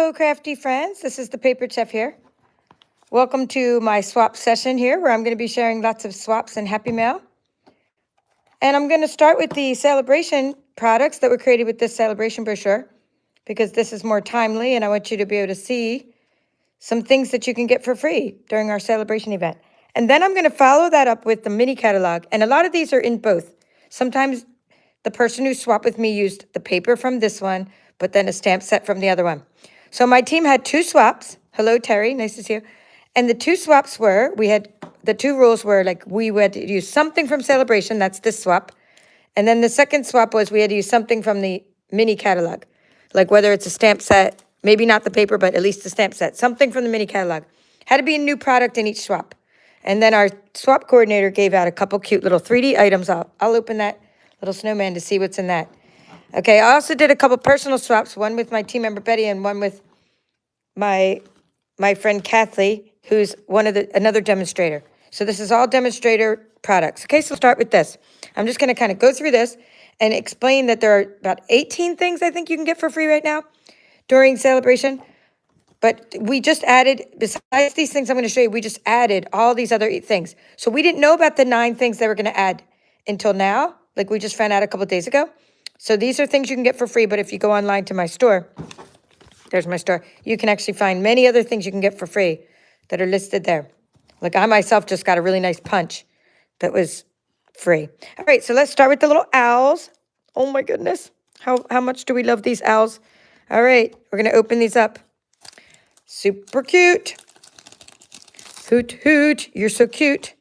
Hello, crafty friends. This is the Paper Chef here. Welcome to my swap session here, where I'm going to be sharing lots of swaps and Happy Mail. And I'm going to start with the Sale-A-Bration products that were created with this Sale-A-Bration brochure, because this is more timely, and I want you to be able to see some things that you can get for free during our Sale-A-Bration event. And then I'm going to follow that up with the mini catalog. And a lot of these are in both. Sometimes the person who swapped with me used the paper from this one, but then a stamp set from the other one. So my team had two swaps. Hello, Terry. Nice to see you. And the two swaps were, the two rules were like we had to use something from Sale-A-Bration. That's this swap. And then the second swap was we had to use something from the mini catalog. Like whether it's a stamp set, maybe not the paper, but at least a stamp set. Something from the mini catalog. Had to be a new product in each swap. And then our swap coordinator gave out a couple cute little 3D items. I'll open that little snowman to see what's in that. Okay, I also did a couple personal swaps, one with my team member Betty and one with my friend Kathleen, who's another demonstrator. So this is all demonstrator products. Okay, so start with this. I'm just going to kind of go through this and explain that there are about 18 things I think you can get for free right now during Sale-A-Bration. But we just added, besides these things I'm going to show you, we just added all these other things. So we didn't know about the 9 things they were going to add until now. Like we just found out a couple of days ago. So these are things you can get for free, but if you go online to my store, there's my store, you can actually find many other things you can get for free that are listed there. Like I myself just got a really nice punch that was free. All right, so let's start with the little owls. Oh my goodness, how much do we love these owls? All right, we're gonna open these up. Super cute. Hoot, hoot, you're so cute.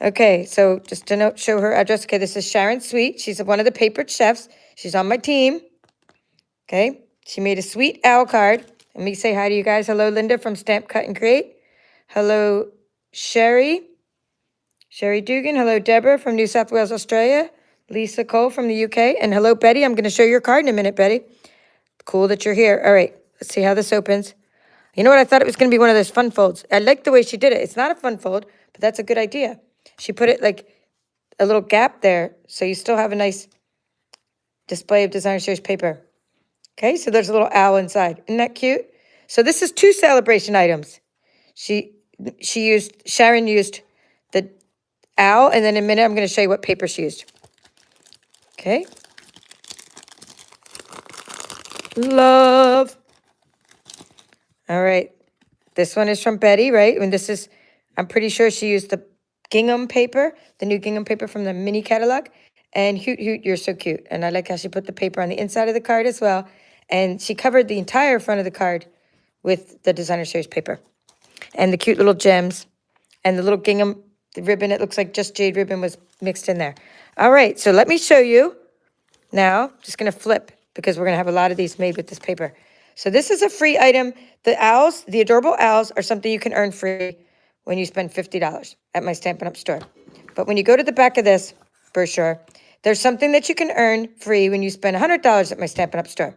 Okay, so just to show her address. Okay, this is Sharon Sweet. She's one of the papered chefs. She's on my team. Okay, she made a sweet owl card. Let me say hi to you guys. Hello, Linda from ScanNCut and Create. Hello, Sherry Dugan. Hello, Deborah from New South Wales, Australia. Lisa Cole from the UK. And hello, Betty. I'm going to show your card in a minute, Betty. Cool that you're here. All right, let's see how this opens. You know what? I thought it was going to be one of those fun folds. I like the way she did it. It's not a fun fold, but that's a good idea. She put it like a little gap there, so you still have a nice display of designer series paper. Okay, so there's a little owl inside. Isn't that cute? So this is 2 Sale-A-Bration items. Sharon used the owl, and then in a minute I'm going to show you what paper she used. Okay. Love. All right. This one is from Betty, right? And this is, I'm pretty sure she used the gingham paper, the new gingham paper from the mini catalog. And Hoot Hoot, you're so cute. And I like how she put the paper on the inside of the card as well. And she covered the entire front of the card with the designer series paper. And the cute little gems. And the little gingham ribbon, it looks like just jade ribbon was mixed in there. All right, so let me show you now. Just going to flip because we're going to have a lot of these made with this paper. So this is a free item. The owls, the adorable owls, are something you can earn free when you spend $50 at my Stampin' Up! Store. But when you go to the back of this brochure, there's something that you can earn free when you spend $100 at my Stampin' Up! Store.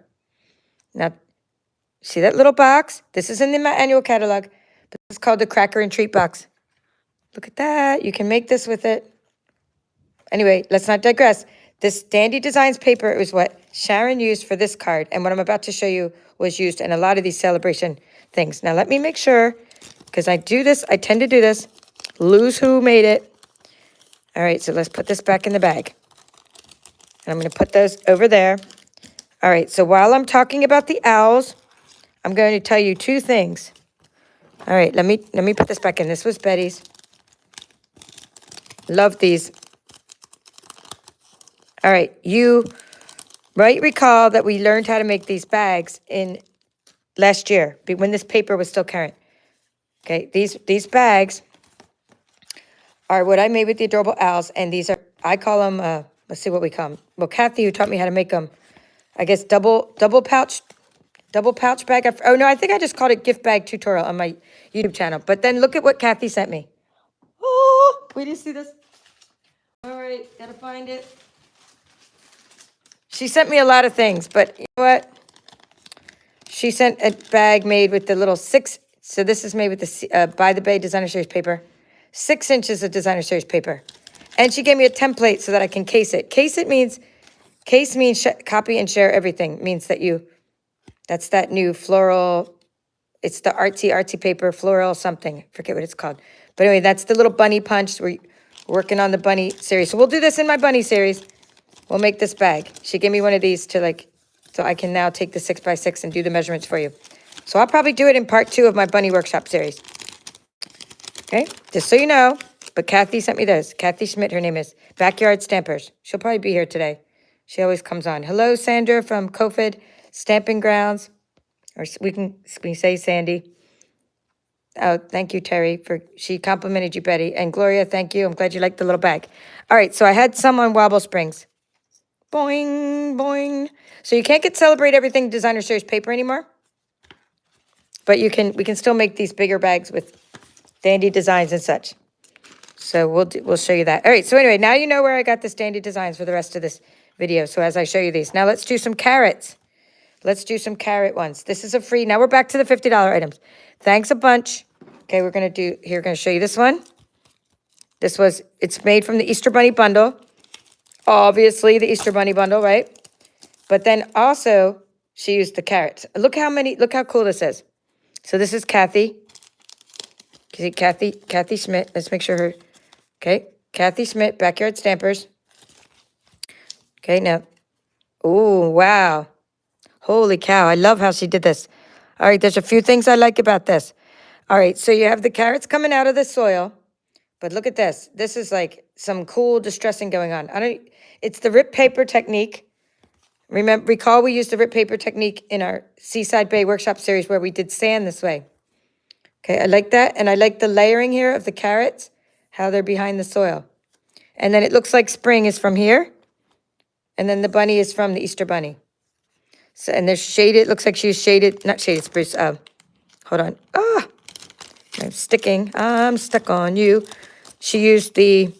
Now, see that little box? This is in the annual catalog, but it's called the Cracker and Treat Box. Look at that. You can make this with it. Anyway, let's not digress. This Dandy Designs paper is what Sharon used for this card, and what I'm about to show you was used in a lot of these Sale-A-Bration things. Now, let me make sure, because I tend to do this, lose who made it. All right, so let's put this back in the bag. And I'm going to put those over there. All right, so while I'm talking about the owls, I'm going to tell you 2 things. All right, let me put this back in. This was Betty's. Love these. All right, you might recall that we learned how to make these bags in last year, when this paper was still current. Okay, these bags are what I made with the adorable owls, and these are, I call them, let's see what we call them. Well, Kathy, who taught me how to make them, I guess double pouch bag. Oh no, I think I just called it gift bag tutorial on my YouTube channel. But then look at what Kathy sent me. Oh, wait, do you see this? All right, gotta find it. She sent me a lot of things, but you know what? She sent a bag made with the little 6, so this is made with the By the Bay Designer Series paper. 6 inches of Designer Series paper. And she gave me a template so that I can case it. Case means copy and share everything. It means that that's that new floral it's the artsy paper, floral something. Forget what it's called. But anyway, that's the little bunny punch. We're working on the bunny series. So we'll do this in my bunny series. We'll make this bag. She gave me one of these to so I can now take the 6x6 and do the measurements for you. So I'll probably do it in part 2 of my bunny workshop series. Okay, just so you know. But Kathy sent me those. Kathy Schmidt, her name is. Backyard Stampers. She'll probably be here today. She always comes on. Hello, Sandra from COVID Stamping Grounds. Or we can say Sandy. Oh, thank you, Terry, she complimented you, Betty. And Gloria, thank you. I'm glad you liked the little bag. All right, so I had some on Wobble Springs. Boing, boing. So you can't get Celebrate Everything Designer Series paper anymore. But we can still make these bigger bags with dandy designs and such. So we'll show you that. All right, so anyway, now you know where I got this dandy designs for the rest of this video. So as I show you these. Now let's do some carrots. Let's do some carrot ones. This is a free. Now we're back to the $50 items. Thanks a bunch. Okay, we're going to show you this one. It's made from the Easter Bunny bundle. Obviously the Easter Bunny bundle, right? But then also she used the carrots. Look how cool this is. So this is Kathy. You see Kathy Schmidt. Let's make sure okay, Kathy Schmidt, Backyard Stampers. Okay, now, oh, wow. Holy cow, I love how she did this. All right, there's a few things I like about this. All right, so you have the carrots coming out of the soil, but look at this. This is like some cool distressing going on. It's the rip paper technique. Recall we used the rip paper technique in our Seaside Bay workshop series where we did sand this way. Okay, I like that, and I like the layering here of the carrots, how they're behind the soil. And then it looks like spring is from here, and then the bunny is from the Easter Bunny. So, and there's shaded, looks like she used shaded, not shaded spruce, hold on. Ah, I'm stuck on you. She used the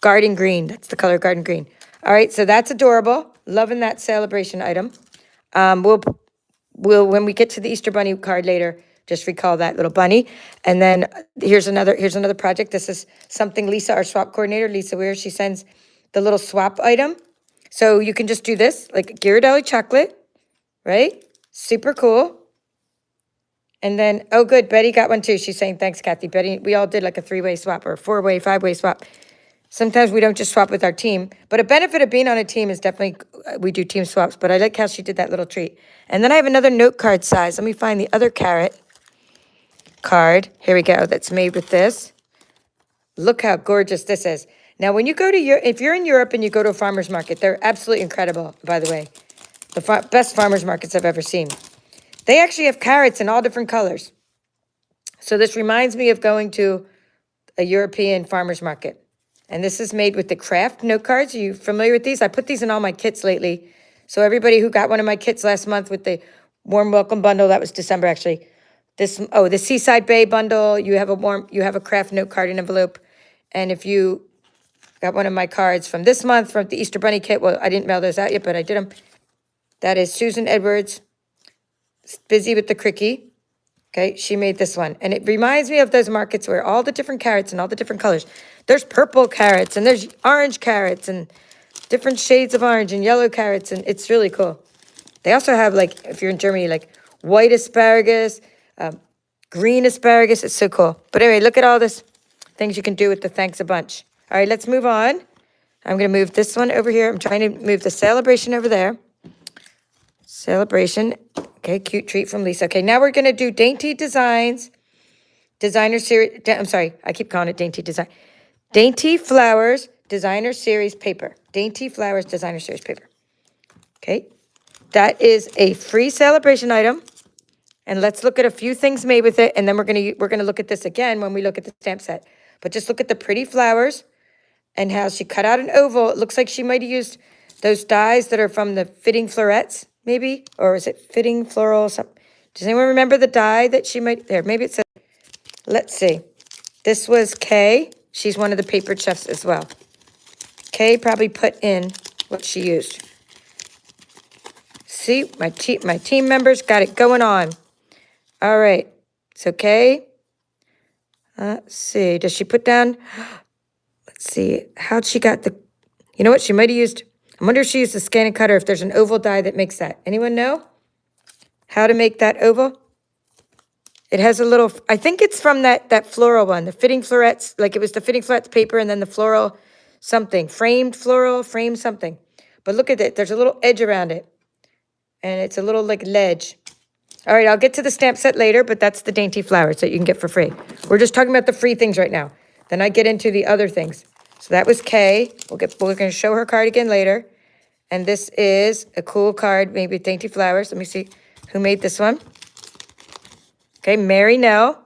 garden green, that's the color garden green. All right, so that's adorable. Loving that Sale-A-Bration item. We'll when we get to the Easter Bunny card later, just recall that little bunny. And then here's another project. This is something Lisa, our swap coordinator, Lisa Weir, she sends the little swap item. So you can just do this, like Ghirardelli chocolate, right? Super cool. And then, oh good, Betty got one too. She's saying, thanks, Kathy. Betty, we all did like a 3-way swap or a 4-way, 5-way swap. Sometimes we don't just swap with our team. But a benefit of being on a team is definitely, we do team swaps. But I like how she did that little treat. And then I have another note card size. Let me find the other carrot card. Here we go. That's made with this. Look how gorgeous this is. Now, when you go to if you're in Europe and you go to a farmer's market, they're absolutely incredible, by the way. The best farmer's markets I've ever seen. They actually have carrots in all different colors. So this reminds me of going to a European farmer's market. And this is made with the craft note cards. Are you familiar with these? I put these in all my kits lately. So everybody who got one of my kits last month with the warm welcome bundle, that was December actually. The Seaside Bay bundle, you have a craft note card envelope. And if you got one of my cards from this month, from the Easter Bunny kit, well, I didn't mail those out yet, but I did them. That is Susan Edwards, busy with the cricky. Okay, she made this one. And it reminds me of those markets where all the different carrots and all the different colors. There's purple carrots and there's orange carrots and different shades of orange and yellow carrots. And it's really cool. They also have, like, if you're in Germany, like white asparagus, green asparagus. It's so cool. But anyway, look at all this things you can do with the thanks a bunch. All right, let's move on. I'm going to move this one over here. I'm trying to move the Sale-A-Bration over there. Sale-A-Bration. Okay, cute treat from Lisa. Okay, now we're going to do Dainty Designs, Designer Series. I'm sorry, I keep calling it Dainty Design. Dainty Flowers Designer Series Paper. Dainty Flowers Designer Series Paper. Okay, that is a free Sale-A-Bration item. And let's look at a few things made with it, and then we're gonna look at this again when we look at the stamp set. But just look at the pretty flowers and how she cut out an oval. It looks like she might have used those dies that are from the Fitting Florets, maybe, or is it Fitting Floral? Something. Does anyone remember the die that she might? There, maybe it says. Let's see. This was Kay. She's one of the paper chefs as well. Kay probably put in what she used. See, my team members got it going on. All right, it's okay. Let's see, does she put down, let's see, how'd she got the, you know what, she might have used, I wonder if she used the ScanNCut or if there's an oval die that makes that. Anyone know how to make that oval? It has a little, I think it's from that floral one, the fitting florets, like it was the fitting florets paper and then the floral something, framed floral, framed something. But look at it, there's a little edge around it. And it's a little like ledge. All right, I'll get to the stamp set later, but that's the Dainty flowers that you can get for free. We're just talking about the free things right now. Then I get into the other things. So that was Kay. We're gonna show her card again later. And this is a cool card, maybe with Dainty flowers. Let me see who made this one. Okay, Mary Nell.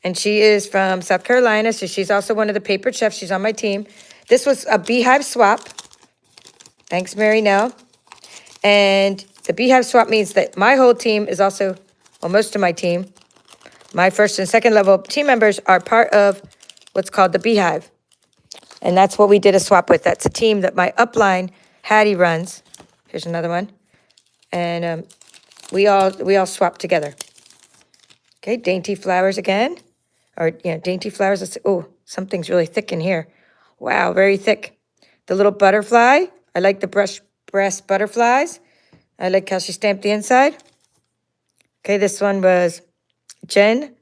And she is from South Carolina, so she's also one of the paper chefs. She's on my team. This was a beehive swap. Thanks, Mary Nell. And the beehive swap means that my whole team is also, well, most of my team, my first and second level team members are part of what's called the beehive. And that's what we did a swap with. That's a team that my upline, Hattie, runs. Here's another one. And we all swap together. Okay, Dainty flowers again. Or, Dainty flowers. Let's see. Oh, something's really thick in here. Wow, very thick. The little butterfly. I like the breast butterflies. I like how she stamped the inside. Okay, this one was Jen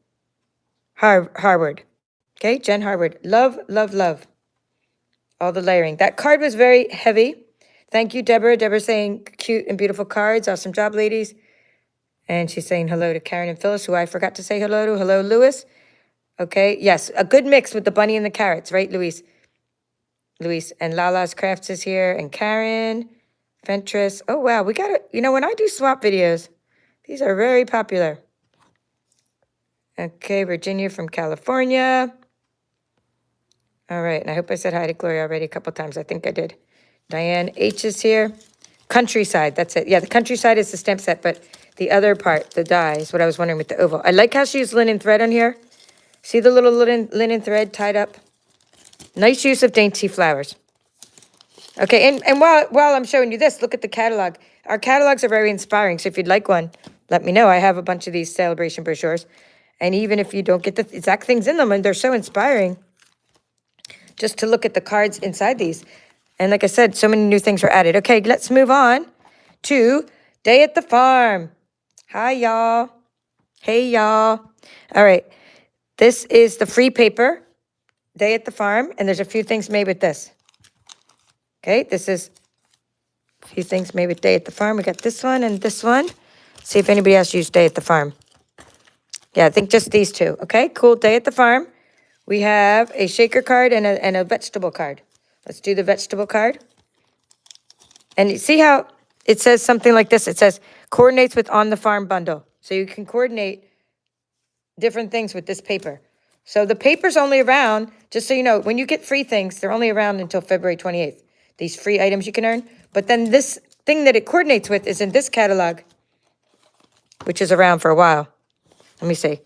Harward. Okay, Jen Harward. Love, love, love. All the layering. That card was very heavy. Thank you, Deborah. Deborah's saying cute and beautiful cards. Awesome job, ladies. And she's saying hello to Karen and Phyllis, who I forgot to say hello to. Hello, Louis. Okay, yes, a good mix with the bunny and the carrots, right, Luis? Luis and Lala's Crafts is here, and Karen, Fentress. Oh, wow, we got it. When I do swap videos, these are very popular. Okay, Virginia from California. All right, and I hope I said hi to Gloria already a couple times. I think I did. Diane H is here. Countryside, that's it. Yeah, the countryside is the stamp set, but the other part, the die, is what I was wondering with the oval. I like how she used linen thread on here. See the little linen thread tied up? Nice use of Dainty flowers. Okay, and while I'm showing you this, look at the catalog. Our catalogs are very inspiring, so if you'd like one, let me know. I have a bunch of these Sale-A-Bration brochures. And even if you don't get the exact things in them, and they're so inspiring, just to look at the cards inside these. And like I said, so many new things were added. Okay, let's move on to Day at the Farm. Hi, y'all. Hey, y'all. All right. This is the free paper, Day at the Farm, and there's a few things made with this. Okay, this is a few things made with Day at the Farm. We got this one and this one. See if anybody else used Day at the Farm. Yeah, I think just these two. Okay, cool, Day at the Farm. We have a shaker card and a vegetable card. Let's do the vegetable card. And you see how it says something like this? It says, coordinates with On the Farm bundle. So you can coordinate different things with this paper. So the paper's only around, just so you know, when you get free things, they're only around until February 28th. These free items you can earn. But then this thing that it coordinates with is in this catalog, which is around for a while. Let me see.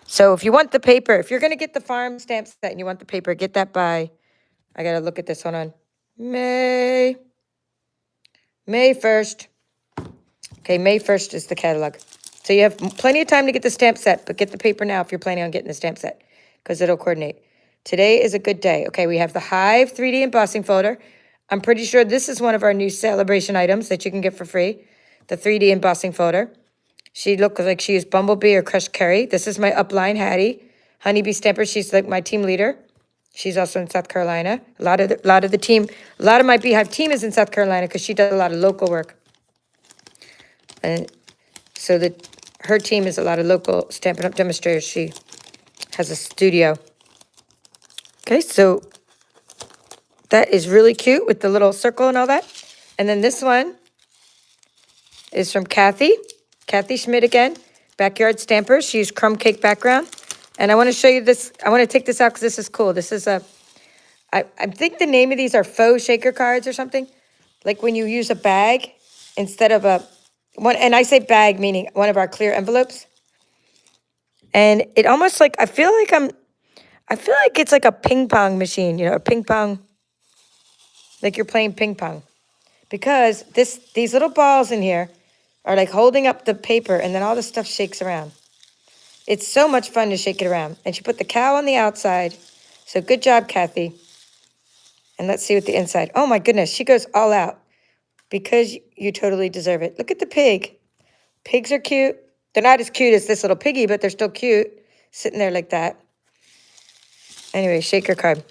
So if you want the paper, if you're going to get the farm stamp set and you want the paper, get that by, I got to look at this, hold on, May 1st. Okay, May 1st is the catalog. So you have plenty of time to get the stamp set, but get the paper now if you're planning on getting the stamp set, because it'll coordinate. Today is a good day. Okay, we have the Hive 3D embossing folder. I'm pretty sure this is one of our new Sale-A-Bration items that you can get for free, the 3D embossing folder. She looks like she used Bumblebee or Crushed Curry. This is my upline, Hattie. Honeybee Stamper, she's like my team leader. She's also in South Carolina. A lot of my Beehive team is in South Carolina because she does a lot of local work. And so her team is a lot of local Stampin' Up! Demonstrators. She has a studio. Okay, so that is really cute with the little circle and all that. And then this one is from Kathy Schmidt again, Backyard Stampers. She used crumb cake background. And I want to show you this. I want to take this out because this is cool. This is I think the name of these are faux shaker cards or something. Like when you use a bag instead of one. And I say bag meaning one of our clear envelopes. And it almost like, I feel like it's like a ping pong machine, a ping pong, like you're playing ping pong. Because these little balls in here are like holding up the paper and then all the stuff shakes around. It's so much fun to shake it around. And she put the cow on the outside. So good job, Kathy. And let's see what the inside. Oh my goodness, she goes all out. Because you totally deserve it. Look at the pig. Pigs are cute. They're not as cute as this little piggy, but they're still cute, sitting there like that. Anyway, shaker card.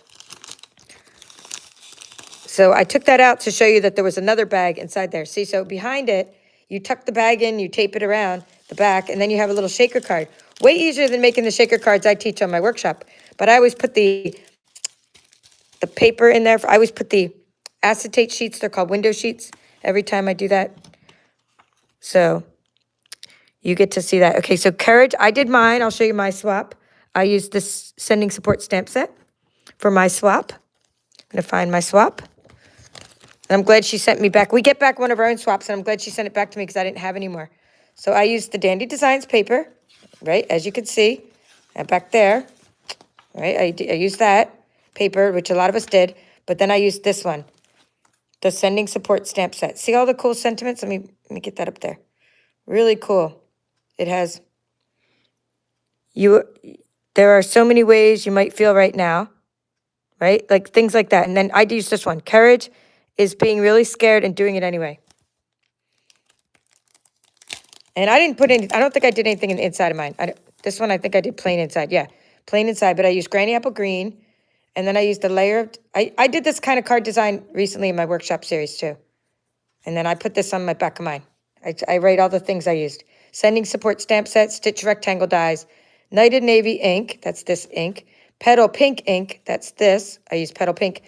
So I took that out to show you that there was another bag inside there. See, so behind it, you tuck the bag in, you tape it around the back, and then you have a little shaker card. Way easier than making the shaker cards I teach on my workshop. But I always put the paper in there. I always put the acetate sheets. They're called window sheets every time I do that. So you get to see that. Okay, so Courage, I did mine. I'll show you my swap. I used this sending support stamp set for my swap. I'm going to find my swap. And I'm glad she sent me back. We get back one of our own swaps, and I'm glad she sent it back to me because I didn't have any more. So I used the Dainty Designs paper, right, as you can see, and back there, right, I used that paper, which a lot of us did, but then I used this one, the Sending Support Stamp Set. See all the cool sentiments? Let me get that up there. Really cool. It has, there are so many ways you might feel right now, right, like things like that. And then I used this one, Courage is being really scared and doing it anyway. And I didn't put any, I don't think I did anything in the inside of mine. This one, I think I did plain inside. Yeah, plain inside, but I used Granny Apple Green. And then I used a layer of, I did this kind of card design recently in my workshop series too. And then I put this on my back of mine. I write all the things I used. Sending Support Stamp Set, Stitch Rectangle Dies, Knighted Navy ink, that's this ink. Petal Pink ink, that's this. I used Petal Pink.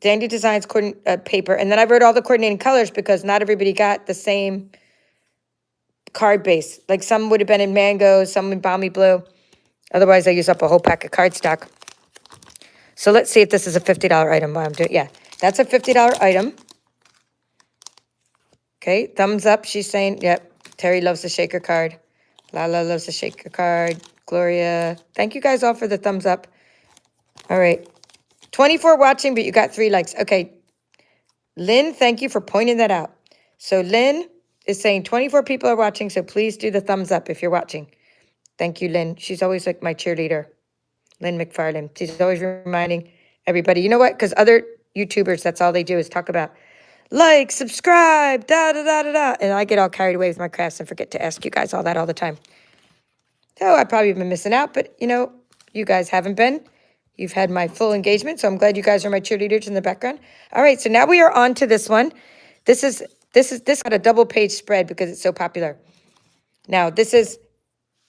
Dainty Designs paper. And then I wrote all the coordinating colors because not everybody got the same card base. Like some would have been in mango, some in balmy blue. Otherwise, I use up a whole pack of cardstock. So let's see if this is a $50 item while I'm doing it. Yeah, that's a $50 item. Okay, thumbs up. She's saying, yep, Terry loves the shaker card. Lala loves the shaker card. Gloria. Thank you guys all for the thumbs up. All right. 24 watching, but you got 3 likes. Okay. Lynn, thank you for pointing that out. So Lynn is saying 24 people are watching, so please do the thumbs up if you're watching. Thank you, Lynn. She's always like my cheerleader. Lynn McFarlane. She's always reminding everybody. You know what? Because other YouTubers, that's all they do is talk about like, subscribe, da-da-da-da-da. And I get all carried away with my crafts and forget to ask you guys all that all the time. So I probably have been missing out, but, you know, you guys haven't been. You've had my full engagement, so I'm glad you guys are my cheerleaders in the background. All right, so now we are on to this one. This got a double page spread because it's so popular. Now, this is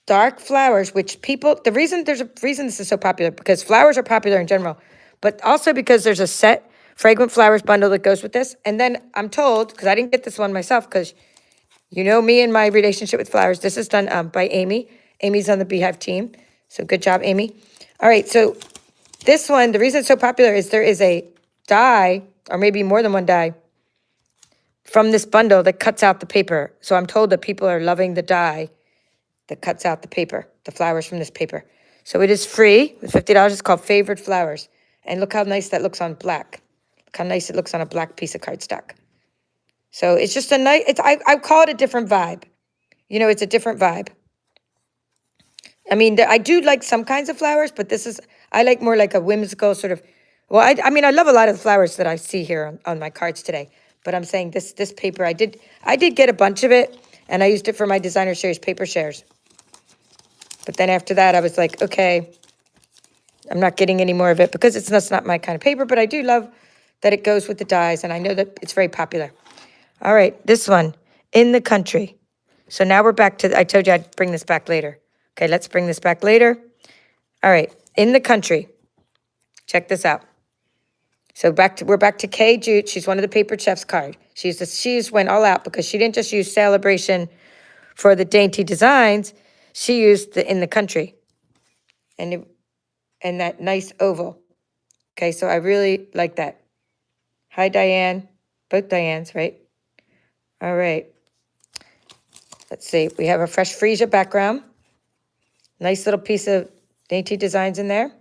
dark flowers, which people, there's a reason this is so popular, because flowers are popular in general, but also because there's a set fragrant flowers bundle that goes with this. And then I'm told, because I didn't get this one myself, because you know me and my relationship with flowers, this is done by Amy. Amy's on the Beehive team, so good job, Amy. All right, so this one, the reason it's so popular is there is a die, or maybe more than one die, from this bundle that cuts out the paper. So I'm told that people are loving the die that cuts out the paper, the flowers from this paper. So it is free with $50. It's called Favorite Flowers. And look how nice that looks on black. Look how nice it looks on a black piece of cardstock. So it's just a nice, I call it a different vibe. You know, it's a different vibe. I mean, I do like some kinds of flowers, but this is, I like more like a whimsical sort of, well, I mean, I love a lot of the flowers that I see here on my cards today. But I'm saying this paper, I did get a bunch of it, and I used it for my designer series paper shares. But then after that, I was like, okay, I'm not getting any more of it because that's not my kind of paper, but I do love that it goes with the dies, and I know that it's very popular. All right, this one, In the Country. So now we're back to, I told you I'd bring this back later. Okay, let's bring this back later. All right, In the Country. Check this out. So we're back to Kay Jute. She's one of the Paper Chef's card. She's went all out because she didn't just use Sale-A-Bration for the Dainty Designs. She used the In the Country. And that nice oval. Okay, so I really like that. Hi, Diane. Both Dianes, right? All right. Let's see. We have a fresh freesia background. Nice little piece of Dainty Designs in there.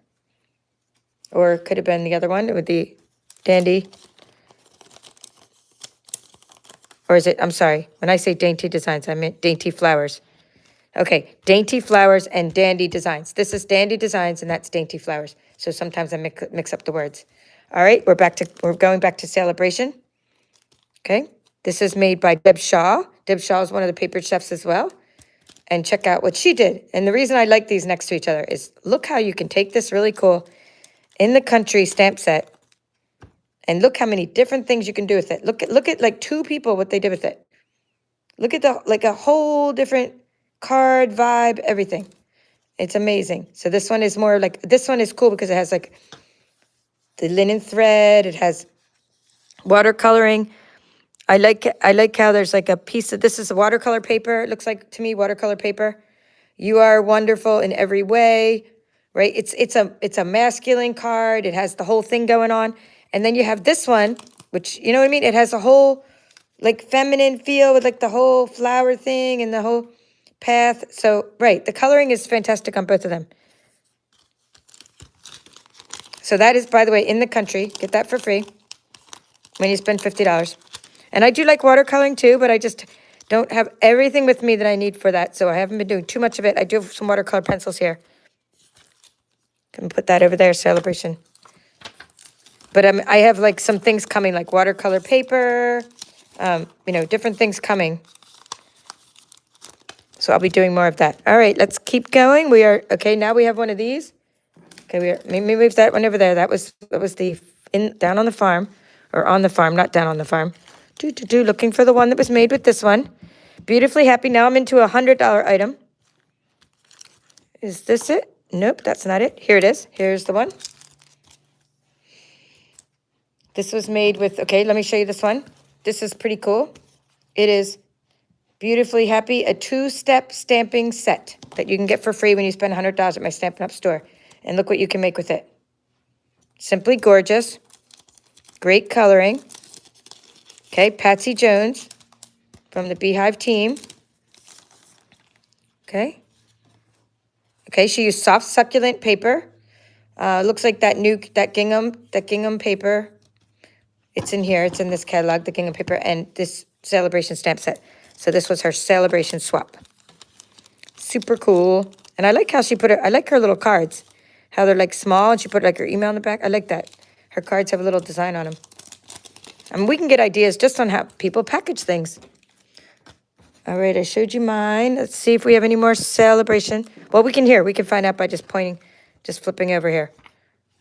Or it could have been the other one with the Dandy. Or is it, I'm sorry. When I say Dainty Designs, I meant Dainty Flowers. Okay, Dainty Flowers and Dandy Designs. This is Dandy Designs and that's Dainty Flowers. So sometimes I mix up the words. All right, we're going back to Sale-A-Bration. Okay, this is made by Deb Shaw. Deb Shaw is one of the Paper Chefs as well. and check out what she did. And the reason I like these next to each other is look how you can take this really cool in the country stamp set and look how many different things you can do with it. Look at like two people, what they did with it. Look at like a whole different card vibe, everything. It's amazing. So this one is more like, this one is cool because it has like the linen thread. It has watercoloring. I like how there's like a piece of, this is a watercolor paper. It looks like to me watercolor paper. You are wonderful in every way, right? It's a masculine card. It has the whole thing going on. And then you have this one, which, you know what I mean? It has a whole like feminine feel with like the whole flower thing and the whole path. So, right, the coloring is fantastic on both of them. So that is, by the way, in the country. Get that for free when you spend $50. And I do like watercoloring too, but I just don't have everything with me that I need for that. So I haven't been doing too much of it. I do have some watercolor pencils here. Can put that over there, Sale-A-Bration. But I have like some things coming, like watercolor paper, you know, different things coming. So I'll be doing more of that. All right, let's keep going. We are, okay, now we have one of these. Okay, let me move that one over there. That was the, down on the farm, or on the farm, not down on the farm. Looking for the one that was made with this one. Beautifully happy. Now I'm into a $100 item. Is this it? Nope, that's not it. Here it is. Here's the one. This was made with, okay, let me show you this one. This is pretty cool. It is Beautifully Happy, a 2-step stamping set that you can get for free when you spend $100 at my Stampin' Up store. And look what you can make with it. Simply gorgeous. Great coloring. Okay, Patsy Jones from the Beehive team. Okay. Okay, she used soft succulent paper. Looks like that gingham paper. It's in here. It's in this catalog, the gingham paper, and this Sale-A-Bration stamp set. So this was her Sale-A-Bration swap. Super cool. And I like how she put it. I like her little cards. How they're like small, and she put like her email on the back. I like that. Her cards have a little design on them. I mean, we can get ideas just on how people package things. All right, I showed you mine. Let's see if we have any more Sale-A-Bration. Well, we can find out by just pointing, just flipping over here.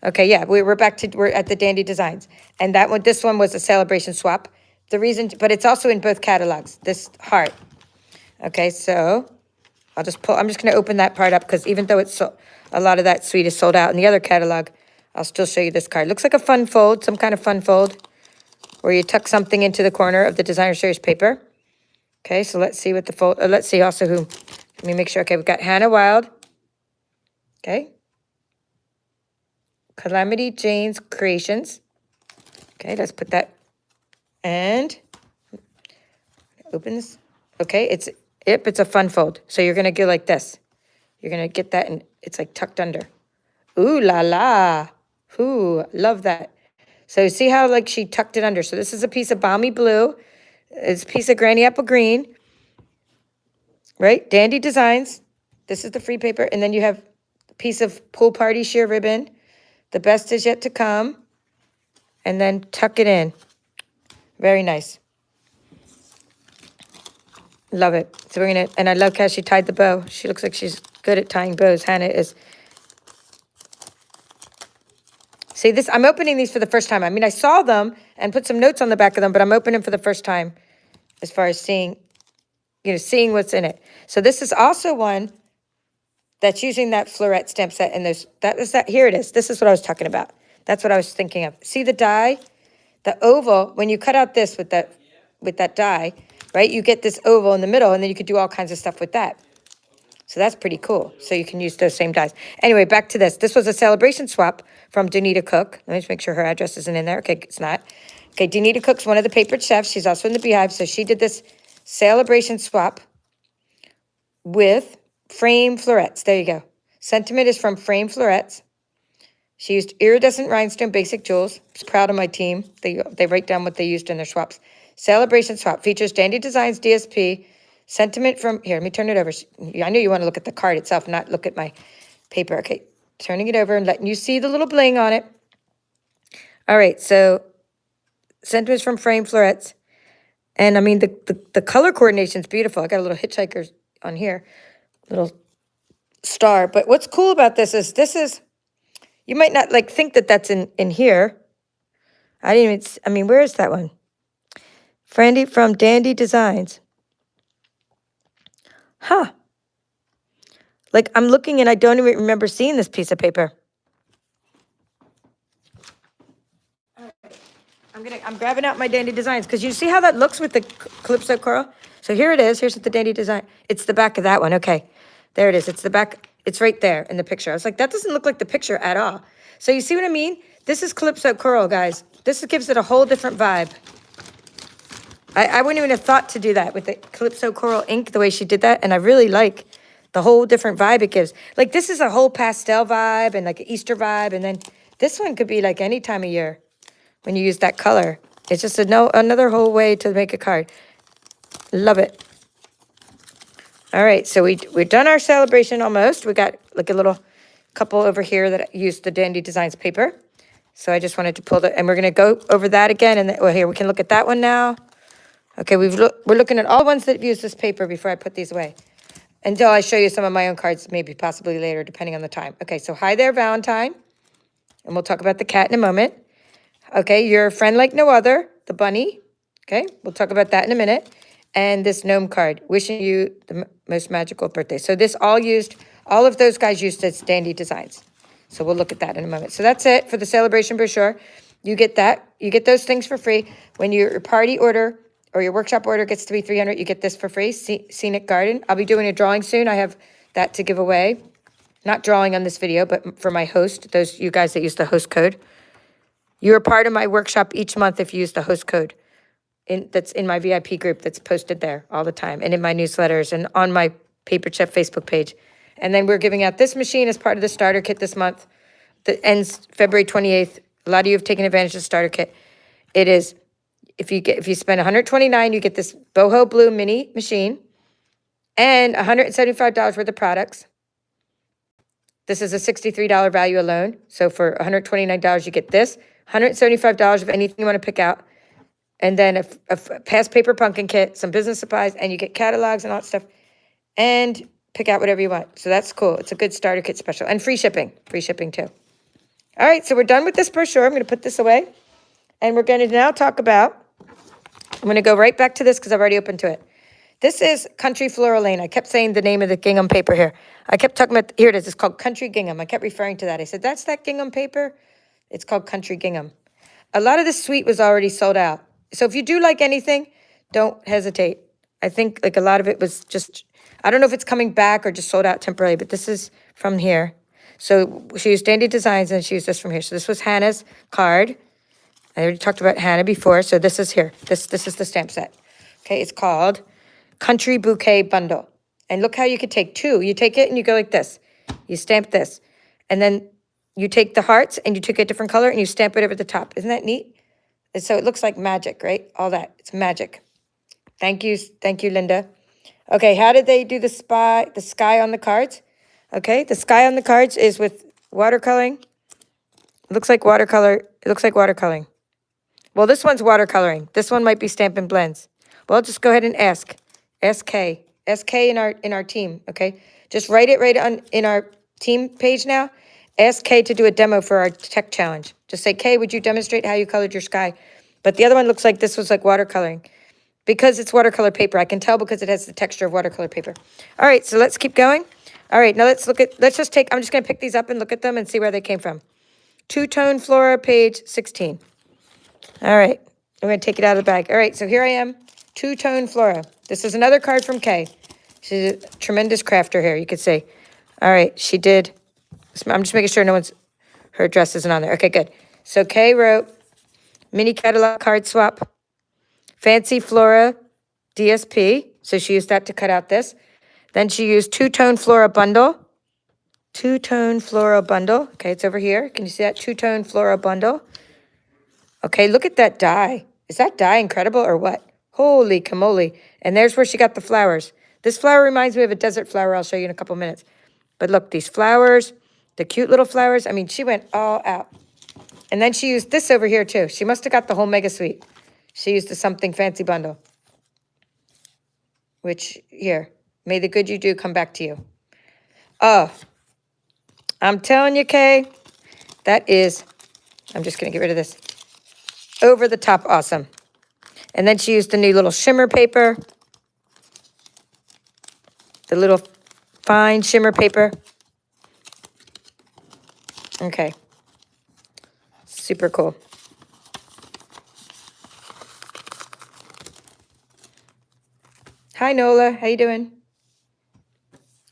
Okay, yeah, we're at the Dainty Designs. And this one was a Sale-A-Bration swap. But it's also in both catalogs, this heart. Okay, so I'm just going to open that part up because even though a lot of that suite is sold out in the other catalog, I'll still show you this card. Looks like a fun fold, some kind of fun fold, where you tuck something into the corner of the designer series paper. Okay, so let's see what the fold, let's see also who, let me make sure. Okay, we've got Hannah Wild. Okay. Calamity Jane's Creations. Okay, let's put that, and open this. Okay, it's a fun fold. So you're going to go like this. You're going to get that, and it's like tucked under. Ooh la la. Ooh, love that. So see how like she tucked it under. So this is a piece of Balmy Blue. It's a piece of Granny Apple Green. Right? Dandy Designs. This is the free paper. And then you have a piece of Pool Party sheer ribbon. The Best Is Yet to Come. And then tuck it in. Very nice. Love it. So we're going to, and I love how she tied the bow. She looks like she's good at tying bows. Hannah is. See this, I'm opening these for the first time. I mean, I saw them and put some notes on the back of them, but I'm opening for the first time as far as seeing what's in it. So this is also one that's using that floret stamp set, and here it is. This is what I was talking about. That's what I was thinking of. See the die? The oval, when you cut out this with that die, right? You get this oval in the middle, and then you could do all kinds of stuff with that. So that's pretty cool. So you can use those same dies. Anyway, back to this. This was a Sale-A-Bration swap from Dainty Cook. Let me just make sure her address isn't in there. Okay, it's not. Okay, Dainty Cook's one of the papered chefs. She's also in the Beehive. So she did this Sale-A-Bration swap with frame florets. There you go. Sentiment is from frame florets. She used iridescent rhinestone basic jewels. I was proud of my team. They write down what they used in their swaps. Sale-A-Bration swap features Dainty Designs DSP. Sentiment from, here, let me turn it over. I know you want to look at the card itself, not look at my paper. Okay, turning it over and letting you see the little bling on it. All right, so sentiments from frame florets. And I mean, the color coordination is beautiful. I got a little hitchhiker's on here, little star. But what's cool about this is, you might not like think that that's in here. I didn't even, I mean, where is that one? Frandy from Dandy Designs. Huh. Like, I'm looking and I don't even remember seeing this piece of paper. I'm grabbing out my Dandy Designs because you see how that looks with the Calypso Coral? So here it is. Here's the Dandy Design. It's the back of that one. Okay. There it is. It's the back. It's right there in the picture. I was like, that doesn't look like the picture at all. So you see what I mean? This is Calypso Coral, guys. This gives it a whole different vibe. I wouldn't even have thought to do that with the Calypso Coral ink, the way she did that. And I really like the whole different vibe it gives. Like, this is a whole pastel vibe and like an Easter vibe. And then this one could be like any time of year when you use that color. It's just another whole way to make a card. Love it. All right, so we've done our Sale-A-Bration almost. We got like a little couple over here that used the Dandy Designs paper. So I just wanted to pull and we're going to go over that again. And well, here, we can look at that one now. Okay, we're looking at all ones that have used this paper before I put these away. Until I show you some of my own cards, maybe possibly later, depending on the time. Okay, so hi there, Valentine. And we'll talk about the cat in a moment. Okay, you're a friend like no other, the bunny. Okay, we'll talk about that in a minute. And this gnome card, wishing you the most magical birthday. So this all of those guys used as Dandy Designs. So we'll look at that in a moment. So that's it for the Sale-A-Bration brochure. You get that. You get those things for free. When your party order or your workshop order gets to be $300, you get this for free, Scenic Garden. I'll be doing a drawing soon. I have that to give away. Not drawing on this video, but for my host, those you guys that use the host code. You're a part of my workshop each month if you use the host code. That's in my VIP group that's posted there all the time, and in my newsletters and on my Paper Chef Facebook page. And then we're giving out this machine as part of the starter kit this month that ends February 28th. A lot of you have taken advantage of the starter kit. It is, if you spend $129, you get this boho blue mini machine and $175 worth of products. This is a $63 value alone. So for $129, you get this, $175 of anything you want to pick out. And then a past paper pumpkin kit, some business supplies, and you get catalogs and all that stuff. And pick out whatever you want. So that's cool. It's a good starter kit special. And free shipping too. All right, so we're done with this brochure. I'm going to put this away. And we're going to now talk about, I'm going to go right back to this because I've already opened to it. This is Country Floral Lane. I kept saying the name of the gingham paper here. I kept talking about, here it is. It's called Country Gingham. I kept referring to that. I said, that's that gingham paper? It's called Country Gingham. A lot of this suite was already sold out. So if you do like anything, don't hesitate. I think like a lot of it was just, I don't know if it's coming back or just sold out temporarily, but this is from here. So she used Dandy Designs and she used this from here. So this was Hannah's card. I already talked about Hannah before. So this is here. This is the stamp set. Okay, it's called Country Bouquet Bundle. And look how you could take two. You take it and you go like this. You stamp this. And then you take the hearts and you take a different color and you stamp it over the top. Isn't that neat? And so it looks like magic, right? All that. It's magic. Thank you, Linda. Okay, how did they do the sky on the cards? Okay, the sky on the cards is with watercoloring. It looks like watercolor. It looks like watercoloring. Well, this one's watercoloring. This one might be Stampin' Blends. Well, just go ahead and ask. SK. SK in our team, okay? Just write it right on in our team page now. Ask Kay to do a demo for our tech challenge. Just say, Kay, would you demonstrate how you colored your sky? But the other one looks like this was like watercoloring. Because it's watercolor paper, I can tell because it has the texture of watercolor paper. All right, so let's keep going. All right, now I'm just going to pick these up and look at them and see where they came from. Two-tone flora, page 16. All right, I'm going to take it out of the bag. All right, so here I am, two-tone flora. This is another card from Kay. She's a tremendous crafter here, you could see. All right, she did. I'm just making sure her address isn't on there. Okay, good. So Kay wrote, mini catalog card swap, fancy flora DSP. So she used that to cut out this. Then she used two-tone flora bundle. Two-tone flora bundle. Okay, it's over here. Can you see that? Two-tone flora bundle. Okay, look at that die. Is that die incredible or what? Holy camole. And there's where she got the flowers. This flower reminds me of a desert flower I'll show you in a couple minutes. But look, these flowers, the cute little flowers. I mean, she went all out. And then she used this over here too. She must have got the whole mega suite. She used the something fancy bundle. Which, here, May the good you do come back to you. Oh, I'm telling you, Kay, that is, I'm just going to get rid of this. Over the top awesome. And then she used the new little shimmer paper. The little fine shimmer paper. Okay. Super cool. Hi, Nola. How you doing?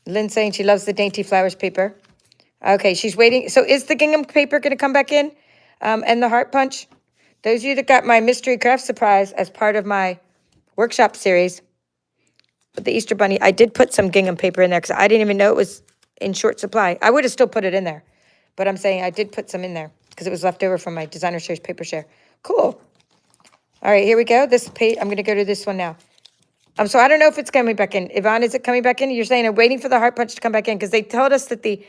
Lynn's saying she loves the Dainty Flowers paper. Okay, she's waiting. So is the gingham paper going to come back in? And the heart punch? Those of you that got my mystery craft surprise as part of my workshop series with the Easter Bunny, I did put some gingham paper in there because I didn't even know it was in short supply. I would have still put it in there. But I'm saying I did put some in there because it was left over from my designer series paper share. Cool. All right, here we go. This page, I'm going to go to this one now. So I don't know if it's coming back in. Yvonne, is it coming back in? You're saying I'm waiting for the heart punch to come back in because they told us that the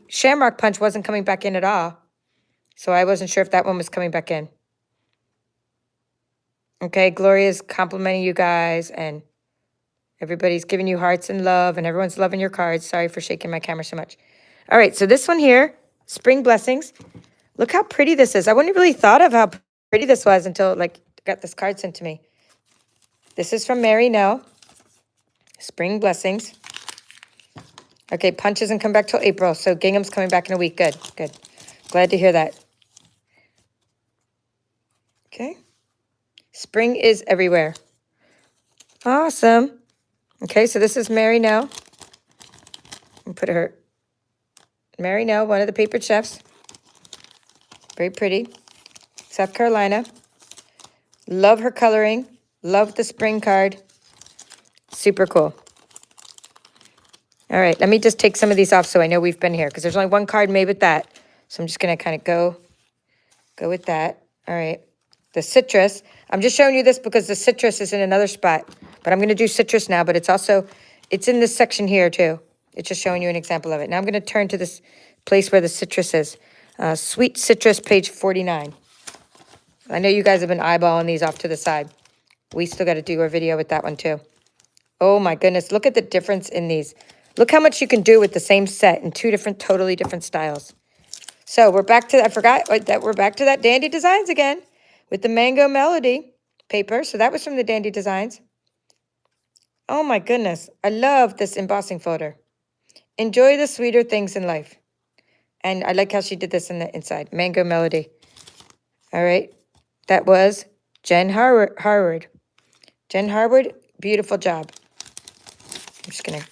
shamrock punch wasn't coming back in at all. So I wasn't sure if that one was coming back in. Okay, Gloria's complimenting you guys and everybody's giving you hearts and love and everyone's loving your cards. Sorry for shaking my camera so much. All right, so this one here, Spring Blessings. Look how pretty this is. I wouldn't really thought of how pretty this was until like got this card sent to me. This is from Mary Nell. Spring Blessings. Okay, punch doesn't come back till April, so gingham's coming back in a week. Good, good. Glad to hear that. Okay. Spring is everywhere. Awesome. Okay, so this is Mary Nell. I'll put her. Mary Nell, one of the papered chefs. Very pretty. South Carolina. Love her coloring. Love the spring card. Super cool. All right, let me just take some of these off so I know we've been here because there's only one card made with that. So I'm just going to kind of go with that. All right. The citrus. I'm just showing you this because the citrus is in another spot. But I'm going to do citrus now, but it's in this section here too. It's just showing you an example of it. Now I'm going to turn to this place where the citrus is. Sweet Citrus, page 49. I know you guys have been eyeballing these off to the side. We still got to do our video with that one too. Oh my goodness, look at the difference in these. Look how much you can do with the same set in two totally different styles. So we're back to, I forgot that we're back to that Dandy Designs again with the Mango Melody paper. So that was from the Dandy Designs. Oh my goodness, I love this embossing folder. Enjoy the sweeter things in life. And I like how she did this in the inside, Mango Melody. All right, that was Jen Harwood. Jen Harwood, beautiful job. I'm just gonna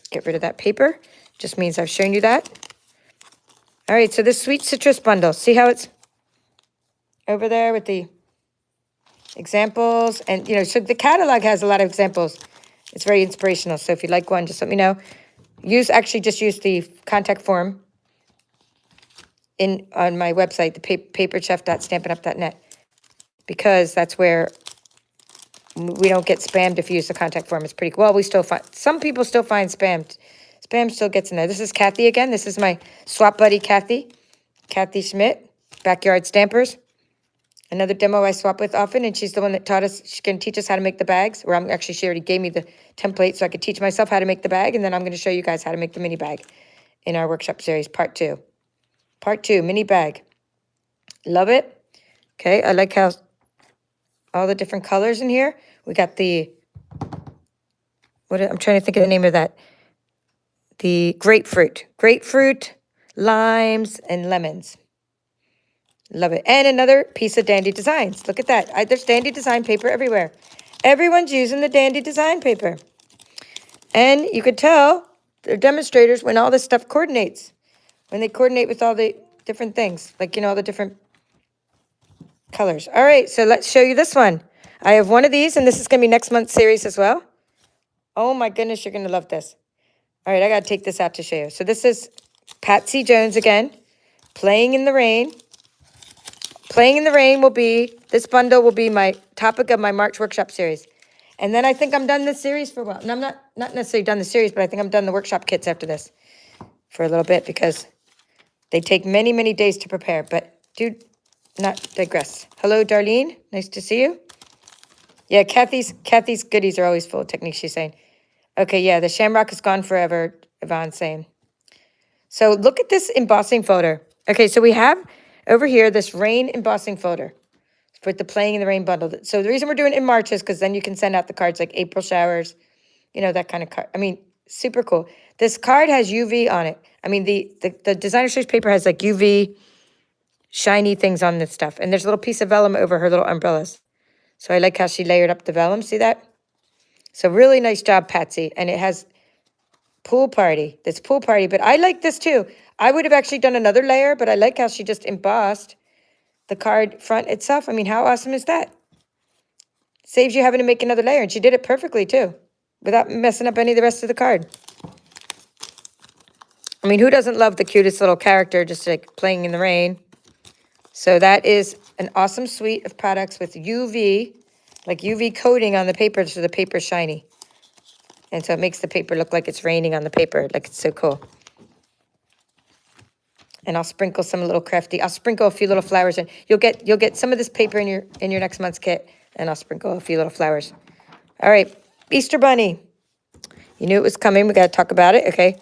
get rid of that paper. Just means I've shown you that. All right, so this Sweet Citrus bundle, see how it's over there with the examples? And, so the catalog has a lot of examples. It's very inspirational. So if you'd like one, just let me know. Just use the contact form on my website, the paperchef.stampinup.net, because that's where we don't get spammed if you use the contact form. It's pretty cool. Well, we still find, some people still find spammed. Spam still gets in there. This is Kathy again. This is my swap buddy, Kathy Schmidt, Backyard Stampers. Another demo I swap with often, and she's the one that taught us, she's going to teach us how to make the bags, or she already gave me the template so I could teach myself how to make the bag, and then I'm going to show you guys how to make the mini bag in our workshop series, part 2. Part 2, mini bag. Love it. Okay, I like how all the different colors in here. We got I'm trying to think of the name of that. The grapefruit, limes, and lemons. Love it. And another piece of Dandy Designs. Look at that. There's Dandy Design paper everywhere. Everyone's using the Dandy Design paper. And you could tell they're demonstrators when all this stuff coordinates. When they coordinate with all the different things. Like, all the different colors. All right, so let's show you this one. I have one of these, and this is going to be next month's series as well. Oh my goodness, you're going to love this. All right, I got to take this out to show you. So this is Patsy Jones again, Playing in the Rain. Playing in the Rain this bundle will be my topic of my March workshop series. And then I think I'm done this series for a while. And I'm not necessarily done the series, but I think I'm done the workshop kits after this for a little bit because they take many, many days to prepare. But do not digress. Hello, Darlene. Nice to see you. Yeah, Kathy's goodies are always full of techniques, she's saying. Okay, yeah, the shamrock is gone forever, Yvonne's saying. So look at this embossing folder. Okay, so we have over here this rain embossing folder for the Playing in the Rain bundle. So the reason we're doing it in March is because then you can send out the cards like April showers, you know, that kind of card. I mean, super cool. This card has UV on it. I mean, the designer series paper has like UV shiny things on this stuff. And there's a little piece of vellum over her little umbrellas. So I like how she layered up the vellum. See that? So really nice job, Patsy. And it has pool party. This pool party. But I like this too. I would have actually done another layer, but I like how she just embossed the card front itself. I mean, how awesome is that? Saves you having to make another layer. And she did it perfectly too, without messing up any of the rest of the card. I mean, who doesn't love the cutest little character just like playing in the rain? So that is an awesome suite of products with UV, like UV coating on the paper so the paper's shiny. And so it makes the paper look like it's raining on the paper. Like, it's so cool. And I'll sprinkle some little crafty. I'll sprinkle a few little flowers in. You'll get some of this paper in your next month's kit, and I'll sprinkle a few little flowers. All right, Easter Bunny. You knew it was coming. We got to talk about it. Okay.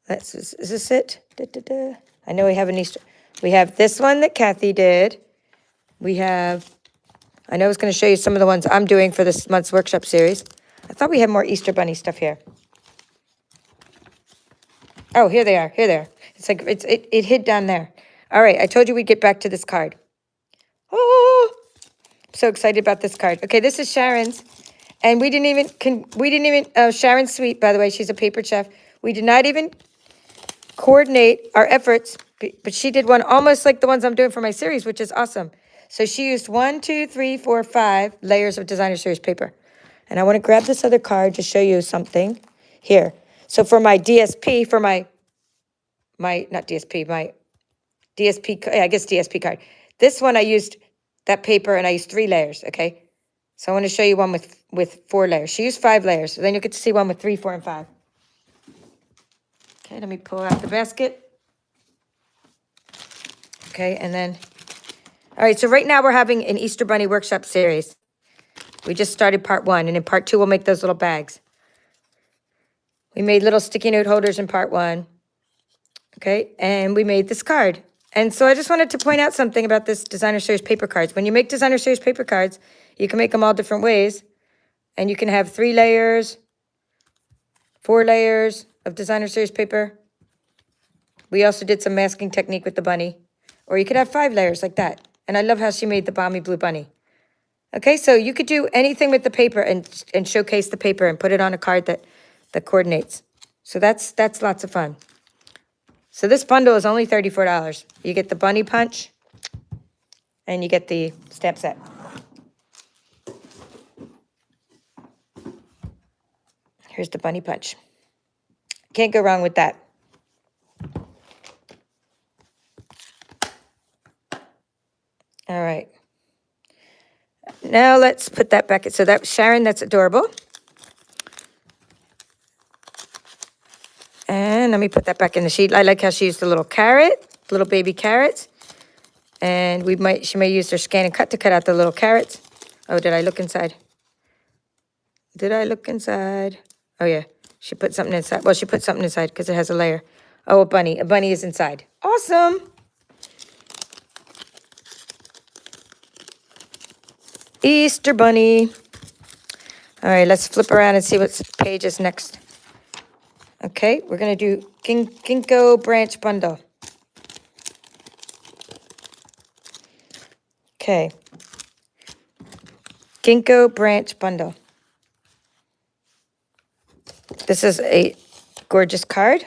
Is this it? Da, da, da. I know we have an Easter. We have this one that Kathy did. We have, I know I was going to show you some of the ones I'm doing for this month's workshop series. I thought we had more Easter Bunny stuff here. Oh, here they are. Here they are. It's like, it hid down there. All right, I told you we'd get back to this card. Oh, I'm so excited about this card. Okay, this is Sharon's. And we didn't even, Sharon's sweet, by the way, she's a paper chef. We did not even coordinate our efforts, but she did one almost like the ones I'm doing for my series, which is awesome. So she used 1, 2, 3, 4, 5 layers of designer series paper. And I want to grab this other card to show you something here. So for my DSP, for my not DSP, my DSP, I guess DSP card. This one I used that paper and I used 3 layers, okay? So I want to show you one with 4 layers. She used 5 layers, so then you'll get to see one with 3, 4, and 5. Okay, let me pull out the basket. Okay, and then, all right, so right now we're having an Easter Bunny workshop series. We just started part 1, and in part 2, we'll make those little bags. We made little sticky note holders in part 1. Okay, and we made this card. And so I just wanted to point out something about this designer series paper cards. When you make designer series paper cards, you can make them all different ways. And you can have 3 layers, 4 layers of designer series paper. We also did some masking technique with the bunny. Or you could have 5 layers like that. And I love how she made the balmy blue bunny. Okay, so you could do anything with the paper and showcase the paper and put it on a card that coordinates. So that's lots of fun. So this bundle is only $34. You get the bunny punch and you get the stamp set. Here's the bunny punch. Can't go wrong with that. All right. Now let's put that back. So that Sharon, that's adorable. And let me put that back in the sheet. I like how she used the little carrot, little baby carrots. And she may use her ScanNCut to cut out the little carrots. Oh, did I look inside? Did I look inside? Oh, yeah. She put something inside. Well, she put something inside because it has a layer. Oh, a bunny. A bunny is inside. Awesome. Easter Bunny. All right, let's flip around and see what page is next. Okay, we're going to do Ginkgo branch bundle. Okay. Ginkgo branch bundle. This is a gorgeous card.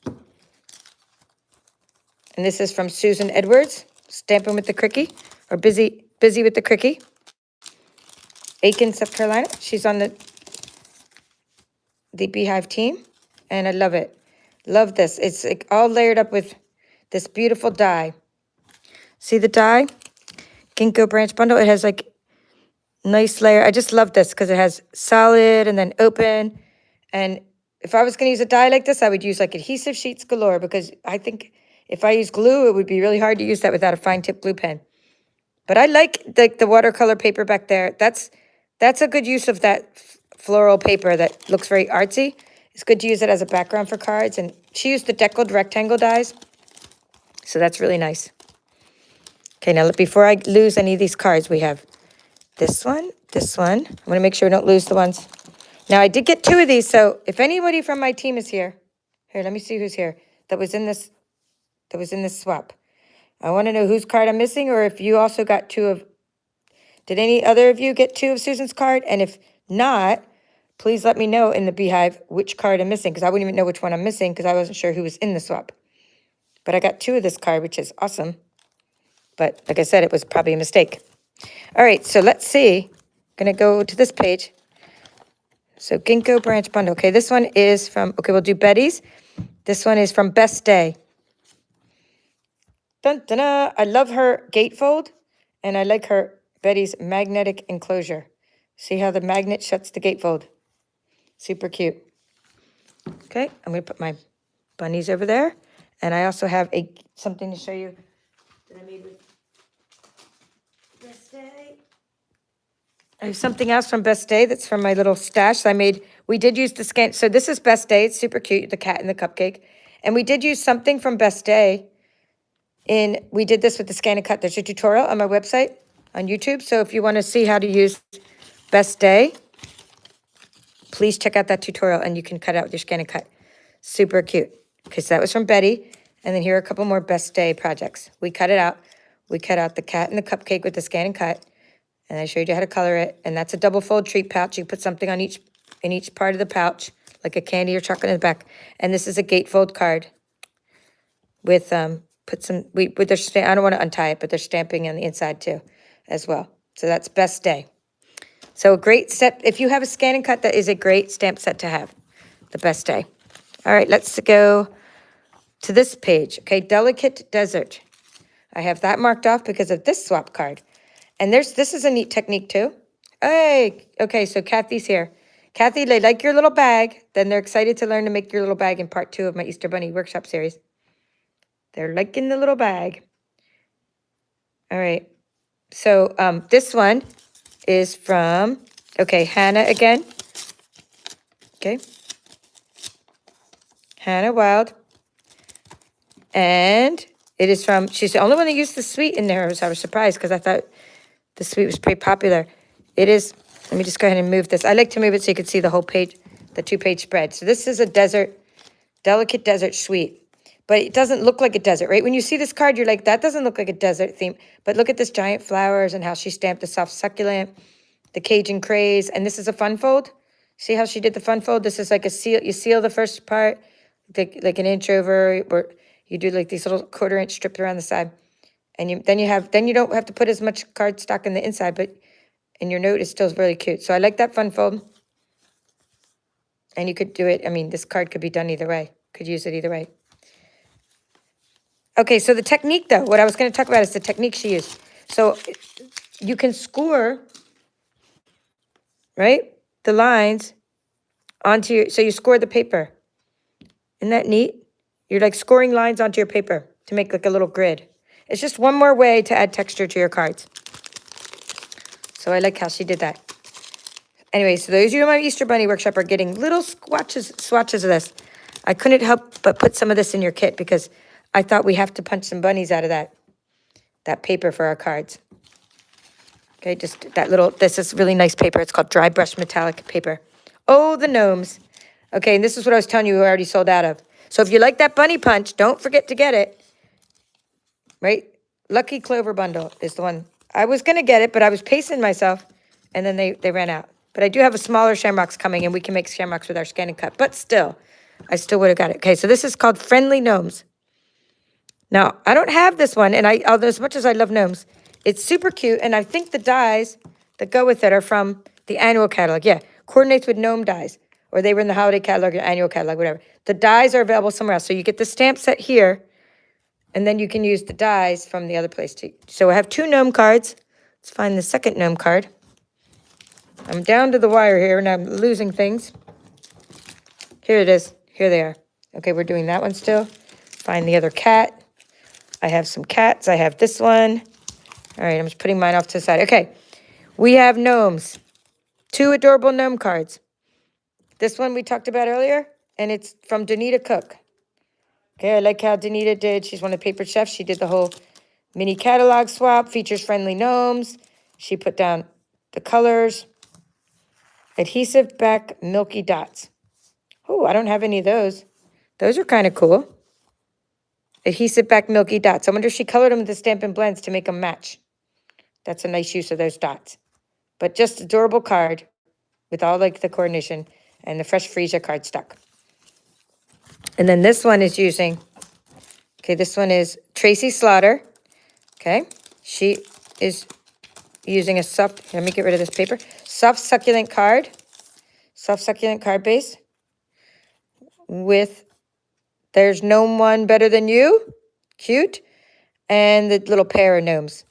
And this is from Susan Edwards, Stampin' with the Cricky, or Busy with the Cricky. Aiken, South Carolina. She's on the Beehive team, and I love it. Love this. It's like all layered up with this beautiful die. See the die? Ginkgo branch bundle. It has like nice layer. I just love this because it has solid and then open. And if I was going to use a die like this, I would use like adhesive sheets galore, because I think if I use glue, it would be really hard to use that without a fine tip glue pen. But I like the watercolor paper back there. That's a good use of that floral paper that looks very artsy. It's good to use it as a background for cards. And she used the deckled rectangle dies. So that's really nice. Okay, now before I lose any of these cards, we have this one, this one. I want to make sure we don't lose the ones. Now, I did get 2 of these, so if anybody from my team is here, let me see who's here, that was in this swap. I want to know whose card I'm missing, or if you also got 2 of, did any other of you get 2 of Susan's card? And if not, please let me know in the beehive which card I'm missing, because I wouldn't even know which one I'm missing, because I wasn't sure who was in the swap. But I got 2 of this card, which is awesome. But like I said, it was probably a mistake. All right, so let's see. I'm going to go to this page. So Ginkgo branch bundle. Okay, this one is from, okay, we'll do Betty's. This one is from Best Day. Dun, dun, dun. I love her gatefold, and I like her Betty's magnetic enclosure. See how the magnet shuts the gatefold? Super cute. Okay, I'm going to put my bunnies over there. And I also have something to show you that I made with Best Day. I have something else from Best Day that's from my little stash I made. We did use the scan. So this is Best Day. It's super cute, the cat and the cupcake. And we did use something from Best Day. We did this with the ScanNCut. There's a tutorial on my website on YouTube. So if you want to see how to use Best Day, please check out that tutorial and you can cut out with your ScanNCut. Super cute. Okay, so that was from Betty. And then here are a couple more Best Day projects. We cut it out. We cut out the cat and the cupcake with the ScanNCut. And I showed you how to color it. And that's a double fold treat pouch. You put something on in each part of the pouch, like a candy or chocolate in the back. And this is a gatefold card with with their I don't want to untie it, but they're stamping on the inside too, as well. So that's Best Day. So a great set. If you have a ScanNCut, that is a great stamp set to have. The Best Day. All right, let's go to this page. Okay, Delicate Desert. I have that marked off because of this swap card. And this is a neat technique too. Hey, okay, so Kathy's here. Kathy, they like your little bag. Then they're excited to learn to make your little bag in part 2 of my Easter Bunny workshop series. They're liking the little bag. All right. So this one is from, okay, Hannah again. Okay. Hannah Wild. And it is from, she's the only one that used the sweet in there. I was surprised because I thought the sweet was pretty popular. It is, let me just go ahead and move this. I like to move it so you can see the whole page, the 2-page spread. So this is a delicate desert sweet, but it doesn't look like a desert, right? When you see this card, you're like, that doesn't look like a desert theme. But look at this giant flowers and how she stamped the soft succulent, the Cajun craze. And this is a fun fold. See how she did the fun fold? This is like a seal. You seal the first part, like an inch over, or you do like these little 1/4 inch strips around the side. And then you don't have to put as much cardstock in the inside, but and your note is still really cute. So I like that fun fold. And you could do it. I mean, this card could be done either way. Could use it either way. Okay, so the technique, though, what I was going to talk about is the technique she used. So you can score, right, the lines onto your, so you score the paper. Isn't that neat? You're like scoring lines onto your paper to make like a little grid. It's just one more way to add texture to your cards. So I like how she did that. Anyway, so those of you in my Easter Bunny workshop are getting little swatches of this. I couldn't help but put some of this in your kit because I thought we have to punch some bunnies out of that paper for our cards. Okay, just that little, this is really nice paper. It's called dry brush metallic paper. Oh, the gnomes. Okay, and this is what I was telling you we already sold out of. So if you like that bunny punch, don't forget to get it. Right? Lucky Clover bundle is the one. I was going to get it, but I was pacing myself, and then they ran out. But I do have a smaller shamrocks coming, and we can make shamrocks with our ScanNCut. But still, I still would have got it. Okay, so this is called Friendly Gnomes. Now, I don't have this one, and although as much as I love gnomes, it's super cute, and I think the dies that go with it are from the annual catalog. Yeah, coordinates with gnome dies, or they were in the holiday catalog or annual catalog, whatever. The dies are available somewhere else. So you get the stamp set here, and then you can use the dies from the other place too. So I have 2 gnome cards. Let's find the second gnome card. I'm down to the wire here, and I'm losing things. Here it is. Here they are. Okay, we're doing that one still. Find the other cat. I have some cats. I have this one. All right, I'm just putting mine off to the side. Okay, we have gnomes. 2 adorable gnome cards. This one we talked about earlier, and it's from Danita Cook. Okay, I like how Danita did. She's one of the paper chefs. She did the whole mini catalog swap, features friendly gnomes. She put down the colors. Adhesive back milky dots. Oh, I don't have any of those. Those are kind of cool. Adhesive back milky dots. I wonder if she colored them with the Stampin' Blends to make them match. That's a nice use of those dots. But just adorable card with all like the coordination and the fresh freesia cardstock. And then this one is using, okay, this one is Tracy Slaughter. Okay, she is using a soft, let me get rid of this paper, soft succulent card base with There's No One Better Than You, cute, and the little pair of gnomes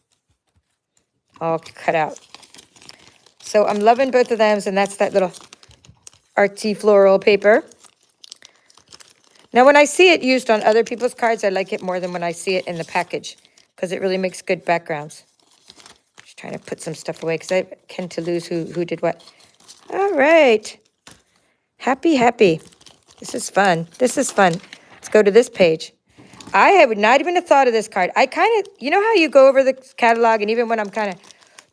all cut out. So I'm loving both of them, and that's that little artsy floral paper. Now, when I see it used on other people's cards, I like it more than when I see it in the package because it really makes good backgrounds. Just trying to put some stuff away because I tend to lose who did what. All right. Happy. This is fun. Let's go to this page. I would not even have thought of this card. I kind of, you know how you go over the catalog, and even when I'm kind of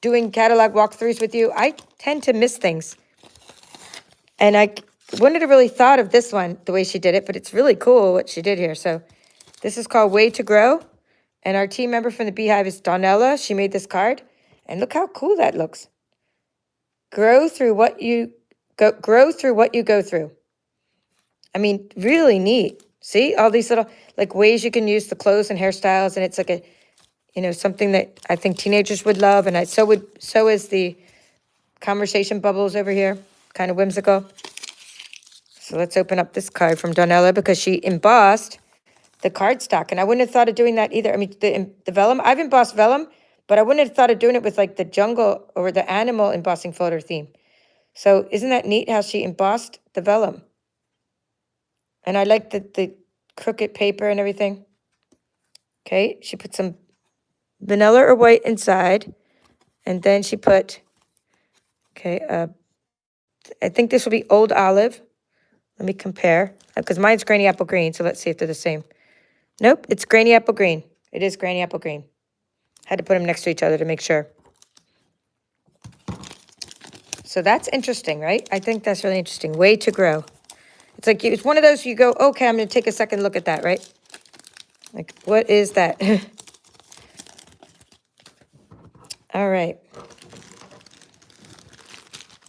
doing catalog walkthroughs with you, I tend to miss things. And I wouldn't have really thought of this one the way she did it, but it's really cool what she did here. So this is called Way to Grow. And our team member from the Beehive is Donella. She made this card. And look how cool that looks. Grow through what you go through. I mean, really neat. See all these little like ways you can use the clothes and hairstyles, and it's like a, something that I think teenagers would love, and so is the conversation bubbles over here, kind of whimsical. So let's open up this card from Donella because she embossed the cardstock, and I wouldn't have thought of doing that either. I mean, the vellum, I've embossed vellum, but I wouldn't have thought of doing it with like the jungle or the animal embossing folder theme. So isn't that neat how she embossed the vellum? And I like the crooked paper and everything. Okay, she put some vanilla or white inside. And then she put, okay, I think this will be Old Olive. Let me compare, because mine's Granny Apple Green, so let's see if they're the same. Nope, it's Granny Apple Green. It is Granny Apple Green. Had to put them next to each other to make sure. So that's interesting, right? I think that's really interesting. Way to Grow. It's like, it's one of those you go, okay, I'm going to take a second look at that, right? Like, what is that? All right.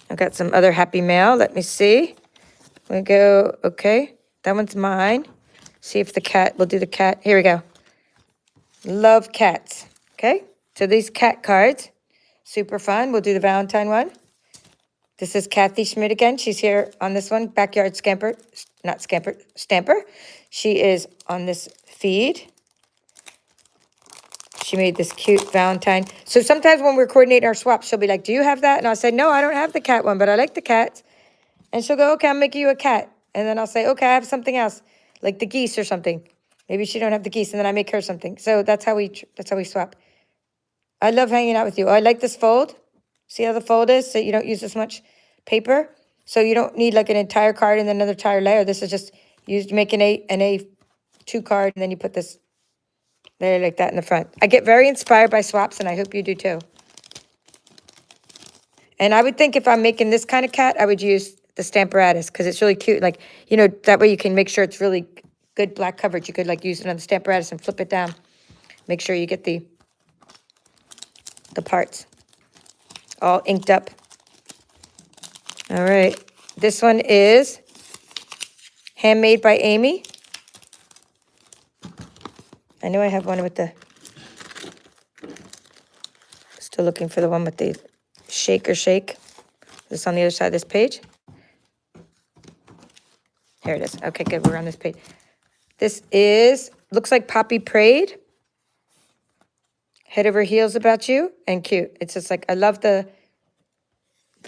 I've got some other happy mail. Let me see. We go, okay, that one's mine. See if the cat, we'll do the cat. Here we go. Love cats. Okay, so these cat cards, super fun. We'll do the Valentine one. This is Kathy Schmidt again. She's here on this one, Backyard Scamper, not Scamper, Stamper. She is on this feed. She made this cute Valentine. So sometimes when we're coordinating our swaps, she'll be like, do you have that? And I'll say, no, I don't have the cat one, but I like the cats. And she'll go, okay, I'm making you a cat. And then I'll say, okay, I have something else, like the geese or something. Maybe she don't have the geese, and then I make her something. So that's how we swap. I love hanging out with you. Oh, I like this fold. See how the fold is? So you don't use as much paper. So you don't need like an entire card and then another entire layer. This is just used to make an A2 card, and then you put this there like that in the front. I get very inspired by swaps, and I hope you do too. And I would think if I'm making this kind of cat, I would use the Stamparatus because it's really cute. Like, that way you can make sure it's really good black coverage. You could like use it on the Stamparatus and flip it down. Make sure you get the parts all inked up. All right. This one is Handmade by Amy. I know I have one with the, still looking for the one with the shake. This is on the other side of this page. Here it is. Okay, good. We're on this page. This is, looks like Poppy Prayed. Head over heels about you, and cute. It's just like, I love the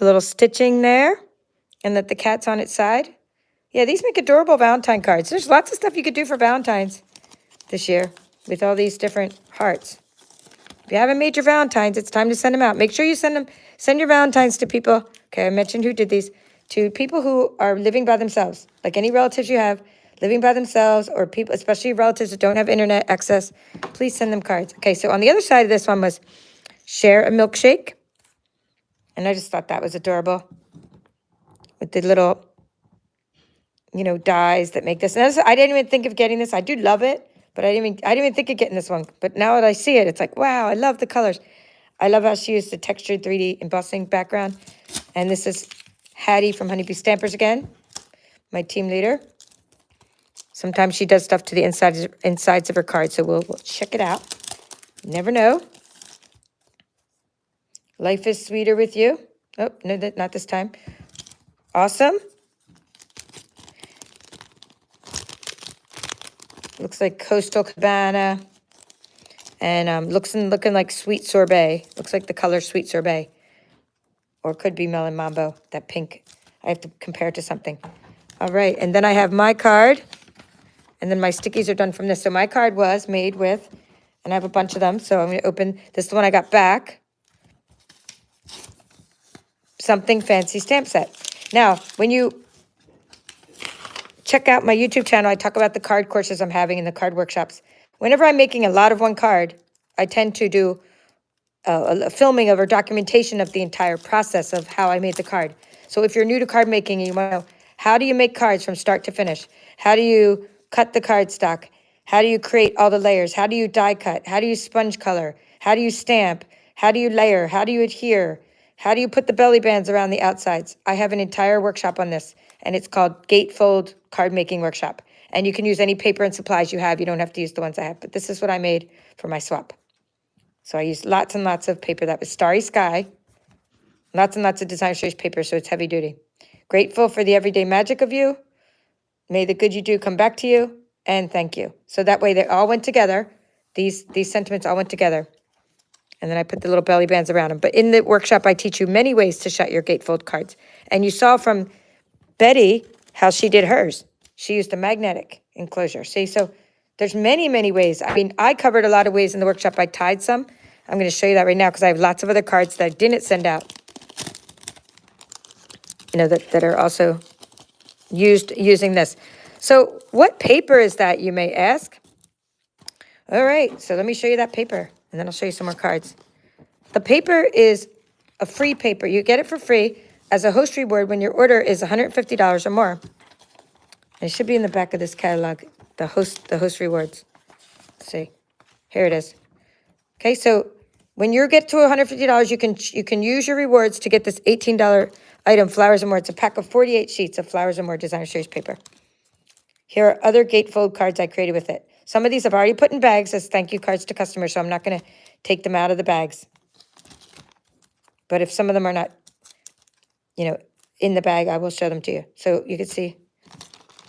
little stitching there, and that the cat's on its side. Yeah, these make adorable Valentine cards. There's lots of stuff you could do for Valentine's this year with all these different hearts. If you haven't made your Valentines, it's time to send them out. Make sure you send your Valentines to people. Okay, I mentioned who did these. To people who are living by themselves, like any relatives you have living by themselves, or people, especially relatives that don't have internet access, please send them cards. Okay, so on the other side of this one was share a milkshake. And I just thought that was adorable with the little, dies that make this. And I didn't even think of getting this. I do love it, but I didn't even think of getting this one. But now that I see it, it's like, wow, I love the colors. I love how she used the textured 3D embossing background. And this is Hattie from Honeybee Stampers again, my team leader. Sometimes she does stuff to the insides of her cards, so we'll check it out. Never know. Life is sweeter with you. Oh, no, not this time. Awesome. Looks like Coastal Cabana. And looking like Sweet Sorbet. Looks like the color Sweet Sorbet. Or it could be Melon Mambo, that pink. I have to compare it to something. All right, and then I have my card. And then my stickies are done from this. So my card was made with, and I have a bunch of them. So I'm going to open, this is the one I got back. Something Fancy stamp set. Now, when you check out my YouTube channel, I talk about the card courses I'm having in the card workshops. Whenever I'm making a lot of one card, I tend to do a filming of or documentation of the entire process of how I made the card. So if you're new to card making and you want to know, how do you make cards from start to finish? How do you cut the cardstock? How do you create all the layers? How do you die cut? How do you sponge color? How do you stamp? How do you layer? How do you adhere? How do you put the belly bands around the outsides? I have an entire workshop on this, and it's called Gatefold Card Making Workshop. And you can use any paper and supplies you have. You don't have to use the ones I have, but this is what I made for my swap. So I used lots and lots of paper. That was Starry Sky. Lots and lots of designer series paper, so it's heavy duty. Grateful for the everyday magic of you. May the good you do come back to you, and thank you. So that way they all went together. These sentiments all went together. And then I put the little belly bands around them. But in the workshop, I teach you many ways to shut your gatefold cards. And you saw from Betty how she did hers. She used a magnetic enclosure. See, so there's many, many ways. I mean, I covered a lot of ways in the workshop. I tied some. I'm going to show you that right now because I have lots of other cards that I didn't send out. That are also using this. So what paper is that, you may ask? All right, so let me show you that paper, and then I'll show you some more cards. The paper is a free paper. You get it for free as a host reward when your order is $150 or more. And it should be in the back of this catalog, the host rewards. Let's see, here it is. Okay, so when you get to $150, you can use your rewards to get this $18 item, Flowers and More. It's a pack of 48 sheets of Flowers and More designer series paper. Here are other gatefold cards I created with it. Some of these I've already put in bags as thank you cards to customers, so I'm not going to take them out of the bags. But if some of them are not, in the bag, I will show them to you. So you can see,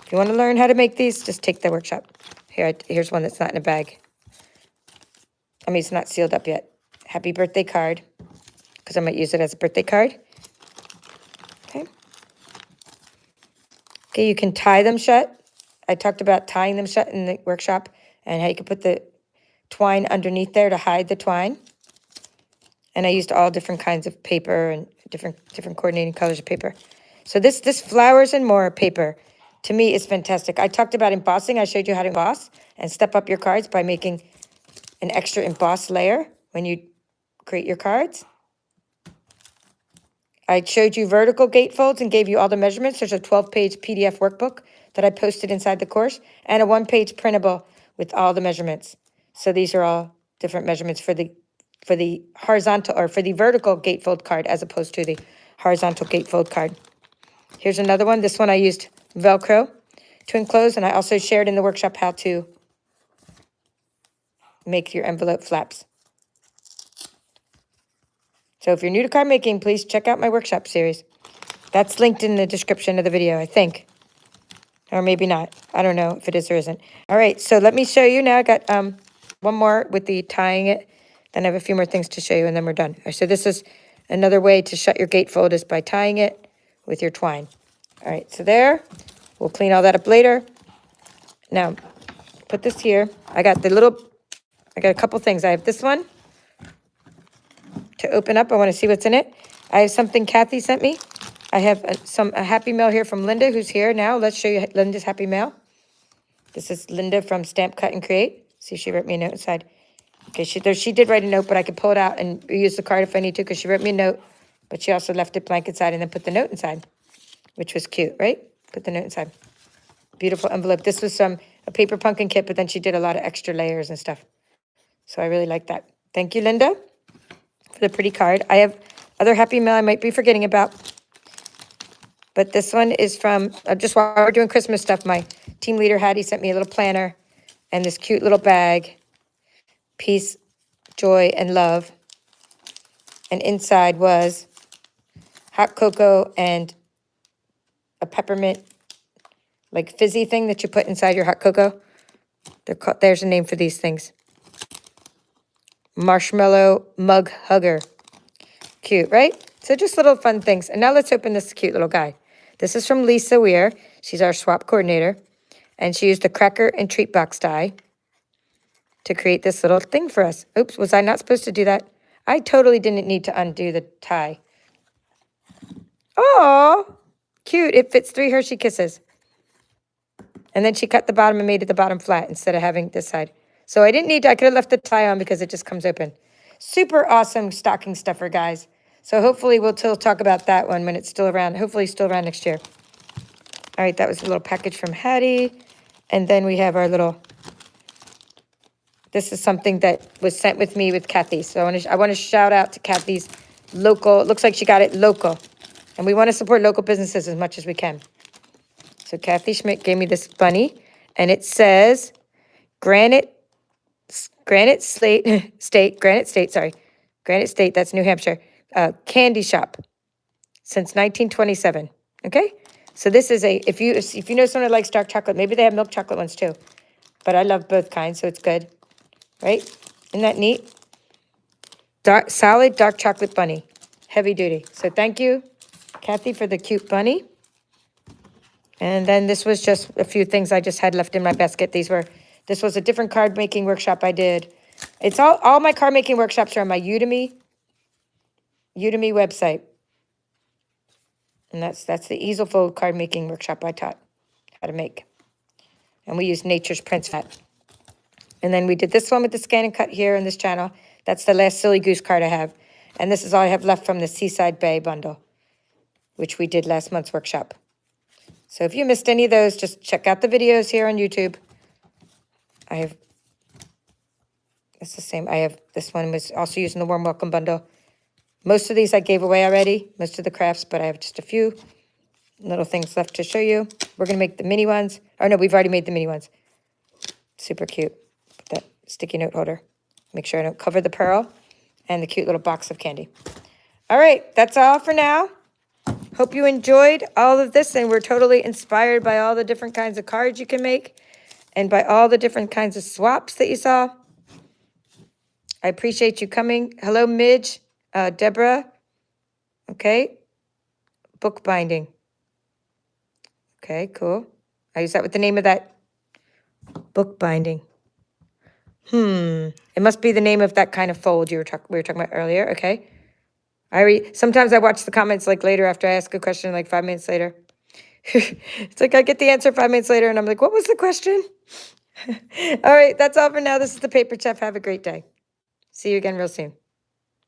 if you want to learn how to make these, just take the workshop. Here's one that's not in a bag. I mean, it's not sealed up yet. Happy birthday card, because I might use it as a birthday card. Okay, you can tie them shut. I talked about tying them shut in the workshop and how you can put the twine underneath there to hide the twine. And I used all different kinds of paper and different coordinating colors of paper. So this Flowers and More paper, to me, is fantastic. I talked about embossing. I showed you how to emboss and step up your cards by making an extra embossed layer when you create your cards. I showed you vertical gatefolds and gave you all the measurements. There's a 12-page PDF workbook that I posted inside the course and a 1-page printable with all the measurements. So these are all different measurements for the horizontal or for the vertical gatefold card as opposed to the horizontal gatefold card. Here's another one. This one I used Velcro to enclose, and I also shared in the workshop how to make your envelope flaps. So if you're new to card making, please check out my workshop series. That's linked in the description of the video, I think. Or maybe not. I don't know if it is or isn't. All right, so let me show you now. I got one more with the tying it. Then I have a few more things to show you, and then we're done. All right, so this is another way to shut your gatefold is by tying it with your twine. All right, so there. We'll clean all that up later. Now, put this here. I got a couple things. I have this one. to open up. I want to see what's in it. I have something Kathy sent me. I have a happy mail here from Linda, who's here now. Let's show you Linda's happy mail. This is Linda from Stamp, Cut, and Create. See, she wrote me a note inside. Okay, she did write a note, but I could pull it out and use the card if I need to, because she wrote me a note, but she also left it blank inside and then put the note inside, which was cute, right? Put the note inside. Beautiful envelope. This was a paper pumpkin kit, but then she did a lot of extra layers and stuff. So I really like that. Thank you, Linda, for the pretty card. I have other happy mail I might be forgetting about. But this one is from, just while we're doing Christmas stuff, my team leader, Hattie, sent me a little planner and this cute little bag. Peace, joy, and love. And inside was hot cocoa and a peppermint, like fizzy thing that you put inside your hot cocoa. There's a name for these things. Marshmallow mug hugger. Cute, right? So just little fun things. And now let's open this cute little guy. This is from Lisa Weir. She's our swap coordinator. And she used the cracker and treat box die to create this little thing for us. Oops, was I not supposed to do that? I totally didn't need to undo the tie. Oh, cute. It fits 3 Hershey Kisses. And then she cut the bottom and made it the bottom flat instead of having this side. So I didn't need to, I could have left the tie on because it just comes open. Super awesome stocking stuffer, guys. So hopefully we'll talk about that one when it's still around. Hopefully still around next year. All right, that was a little package from Hattie. And then we have our little, this is something that was sent with me with Kathy. So I want to shout out to Kathy's local, it looks like she got it local. And we want to support local businesses as much as we can. So Kathy Schmidt gave me this bunny, and it says Granite State, that's New Hampshire, candy shop since 1927, okay? So this is if you know someone who likes dark chocolate, maybe they have milk chocolate ones too, but I love both kinds, so it's good, right? Isn't that neat? Solid dark chocolate bunny, heavy duty. So thank you, Kathy, for the cute bunny. And then this was just a few things I just had left in my basket. This was a different card making workshop I did. It's all my card making workshops are on my Udemy website. And that's the easel fold card making workshop I taught how to make. And we used Nature's Prince Fat. And then we did this one with the ScanNCut here in this channel. That's the last Silly Goose card I have. And this is all I have left from the Seaside Bay bundle, which we did last month's workshop. So if you missed any of those, just check out the videos here on YouTube. It's the same. This one was also using the Warm Welcome bundle. Most of these I gave away already, most of the crafts, but I have just a few little things left to show you. We're going to make the mini ones. Or no, we've already made the mini ones. Super cute. Put that sticky note holder. Make sure I don't cover the pearl and the cute little box of candy. All right, that's all for now. Hope you enjoyed all of this and were totally inspired by all the different kinds of cards you can make and by all the different kinds of swaps that you saw. I appreciate you coming. Hello, Midge, Deborah. Okay. Bookbinding. Okay, cool. I use that with the name of that. Bookbinding. It must be the name of that kind of fold we were talking about earlier. Okay. Sometimes I watch the comments like later after I ask a question, like 5 minutes later. It's like I get the answer 5 minutes later and I'm like, what was the question? All right, that's all for now. This is the Paper Chef. Have a great day. See you again real soon.